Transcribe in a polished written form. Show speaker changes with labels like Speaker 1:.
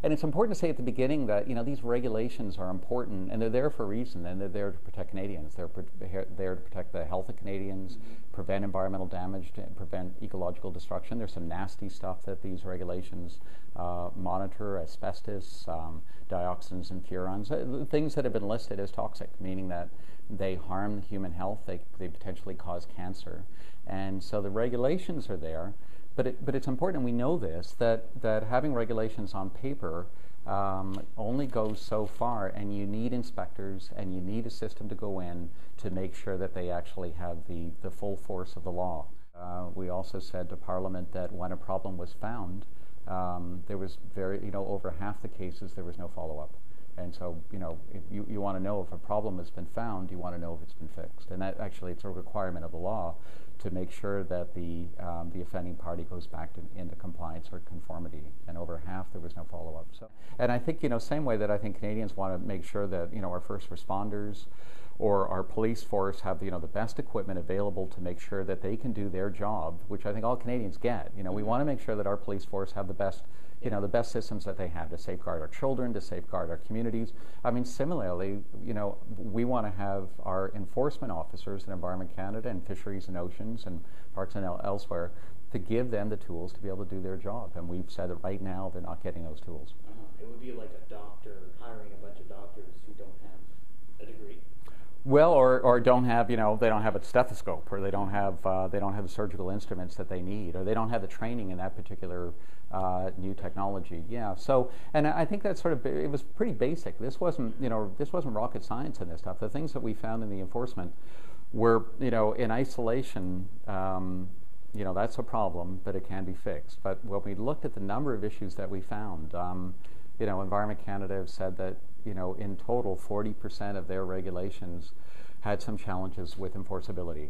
Speaker 1: And it's important to say at the beginning that these regulations are important, and they're there for a reason, and they're there to protect Canadians. They're there to protect the health of Canadians, prevent environmental damage, to prevent ecological destruction. There's some nasty stuff that these regulations monitor: asbestos, dioxins, and furans, things that have been listed as toxic, meaning that they harm human health. They potentially cause cancer, and so the regulations are there. But it's important, and we know this, that having regulations on paper only goes so far, and you need inspectors, and you need a system to go in to make sure that they actually have the full force of the law. We also said to Parliament that when a problem was found, there was over half the cases there was no follow-up. And so, if you want to know if a problem has been found, you want to know if it's been fixed. And that actually, it's a requirement of the law to make sure that the offending party goes back into compliance or conformity. And over half, there was no follow-up. So, and I think, same way that I think Canadians want to make sure that, our first responders or our police force have, the best equipment available to make sure that they can do their job, which I think all Canadians get. We want to make sure that our police force have the best systems that they have to safeguard our children, to safeguard our communities. I mean, similarly, we want to have our enforcement officers in Environment Canada and Fisheries and Oceans and Parks and elsewhere to give them the tools to be able to do their job. And we've said that right now they're not getting those tools.
Speaker 2: It would be like a doctor hiring a bunch of doctors who don't have a degree.
Speaker 1: Well, or don't have, they don't have a stethoscope, or they don't have the surgical instruments that they need, or they don't have the training in that particular new technology. Yeah. So, and I think that's it was pretty basic. This wasn't rocket science in this stuff. The things that we found in the enforcement were, in isolation, that's a problem, but it can be fixed. But when we looked at the number of issues that we found, Environment Canada have said that, in total, 40% of their regulations had some challenges with enforceability.